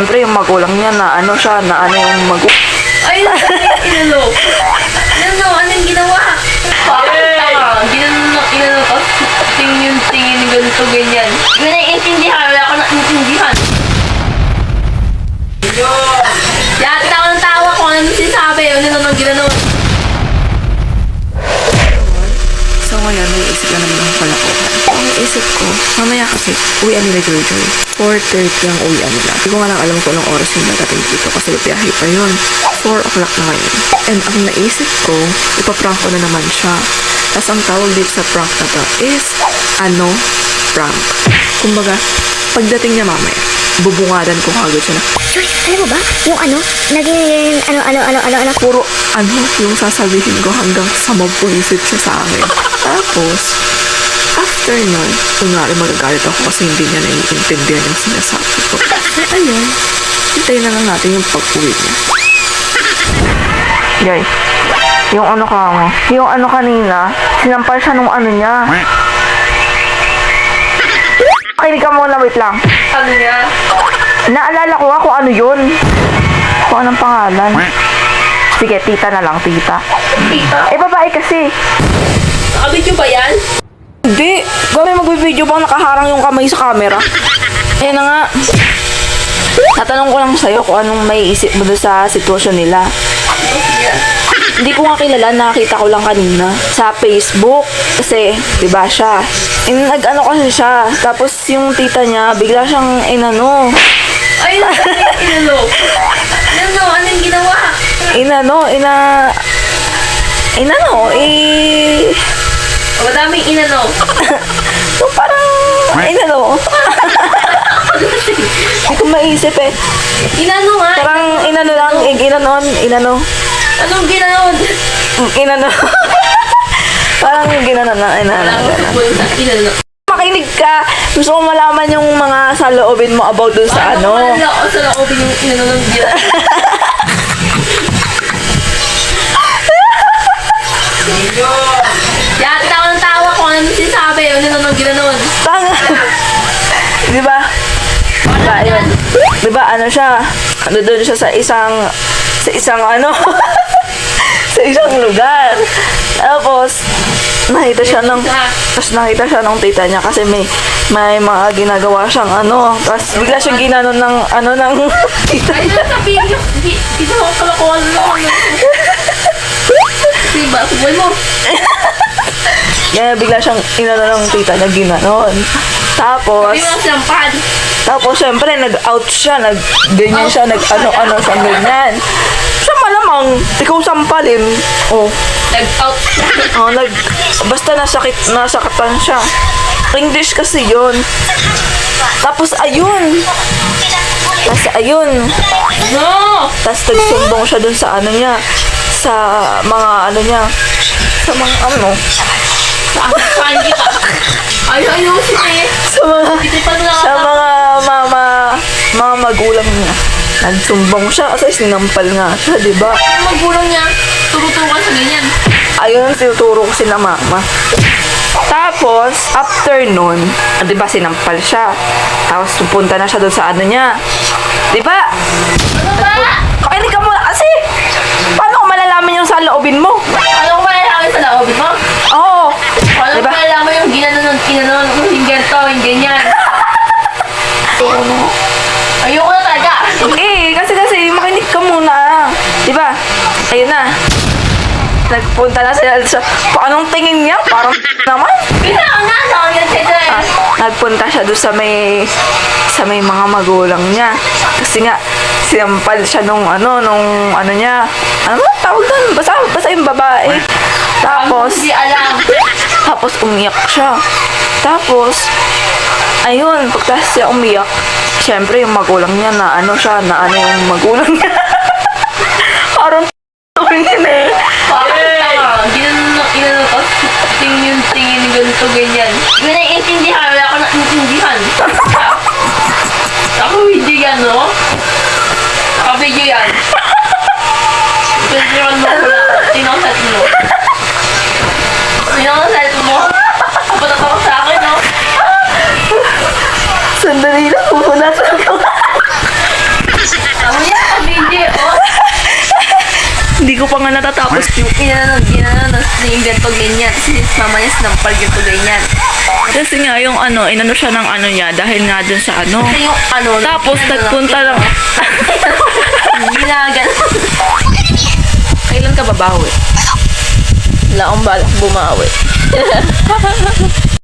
Siyempre, yung magulang niya na ano siya, na ano yung magulang. Ay, inalo. Inalo, anong ginawa? Inalo ko. Tingin, ganito, ganyan. Hindi na naiintindihan. Wala ko naiintindihan. Yata tawa ng tawa ko. Ano sinasabi? Ano ginano? So ngayon, may isip na naman ako pala ko. Ang isip ko, mamaya kasi, uwian nila Joy. 4:30 ang uwian nila. Hindi ko nga lang alam kung anong oras yung natating dito kasi biyahe pa yun. 4 o'clock na ngayon. And ang naisip ko, ipaprank ko na naman siya. Tapos ang tawag dito sa prank na to is, prank. Kumbaga, pagdating niya mamaya, bubungadan ko kagad siya na, Joy, alam mo ba? Yung naging puro yung sasabihin ko hanggang sa mabuisit siya sa akin. Tapos, after nun, kunwari magagalit ako kasi hindi niya naiintindihan yung sinasabi ko. So, ayun, hintayin na lang natin yung pag-uwi niya. Yay, yung kanina, sinampal siya nung niya. Kinig ka muna, wait lang. Ano niya? Naalala ko kung ano yun. Kung anong pangalan. Sige, tita na lang, tita. Tita? Eh, babae kasi. Nakabidyo ba yan? Hindi. Gawin magbibideo bang nakaharang yung kamay sa camera. Ayan na nga. Tatanong ko lang sa'yo kung anong may isip mo doon sa sitwasyon nila. Hindi ko nga kilala, nakita ko lang kanina sa Facebook. Kasi, di ba siya? Nag-ano kasi siya. Tapos yung tita niya, bigla siyang inano. Ay, inalo. Inalo, anong ginawa? Madaming inano. So, parang, Hindi ko maisip eh. Inano nga? Parang inano. Anong ginanon? Parang ginanon na, Inano. Makinig ka. Gusto ko malaman yung mga saloobin mo about dun sa ano. Wala ako sa laobin yung inano ng ginanon. Yata tawa ng tawa ko. Ano sinasabi? Ano ng ginanon? Tanga. Di ba? Diba, ayun. Diba, ano siya? Doon siya sa isang sa isang lugar. Tapos, nakita siya ng tita niya kasi may mga ginagawa siyang tapos bigla siyang ginanon ng tita Ay, niya. sabihin niyo. Hindi ako kalakuhan lang. Diba? Subuhay mo. Kaya bigla siyang inano ng tita niya, ginanon. Tapos, Sabi mo silang pad. syempre, nag-out siya, ganyan siya, nag-ano siya, ganyan. Siya malamang, ikaw sampalin. Nag-out. Basta nasakatan siya. English kasi yun. Tapos, ayun. No! Tapos, nagsumbong siya dun sa niya, sa mga niya, sa mga Saan kita? Ayaw siya eh. sa mga magulang niya. Nagsumbong siya kasi sinampal nga siya, di ba? Yung magulang niya, turutukan sa ganyan. Ayun ang tinuturo ko sina mama. Tapos, after nun, di ba, sinampal siya. Tapos, pupunta na siya doon sa niya. Di ba? Ano ba? Pakinig ka muna kasi. Paano ko malalaman yung sa loobin mo? Ano ko malalaman sa laobin mo? Oo. Ano ko Diba? malalaman yung ginanon, yung ganito, yung ganyan. Ayoko na talaga. Kasi makinig ka muna. Di ba? Ayun na. Nagpunta na sila sa... Anong tingin niya? Parang naman. Kailangan nga, saan yan siya eh. Nagpunta siya doon sa may mga magulang niya. Kasi nga, sinampal siya nung niya. Ano ba tawag doon? Basta yung babae. Hindi alam. Tapos umiyak siya. Tapos, ayun, pagkas siya umiyak, syempre yung magulang niya na yung magulang niya. Parang tingin eh. Ginanon ko. Tingin, ganito, ganyan. Hindi na naiintindihan. Wala ko naiintindihan. Ako hindi yan, no? Nakabidyo yan. Pwede naman mo wala. Tinaset mo. Kapatak ako sa akin, no? Sandali lang, pupunasan ko. pa nga natatapos. Yung inano, na-invento ganyan. Since mama niya sinampal ganito ganyan. Kasi nga, yung ano, inano siya ng ano niya dahil nga dun sa ano. Kasi yung ano, Tapos nagpunta lang. Ginagan. Kailan ka babawi? Wala akong balak bumawi.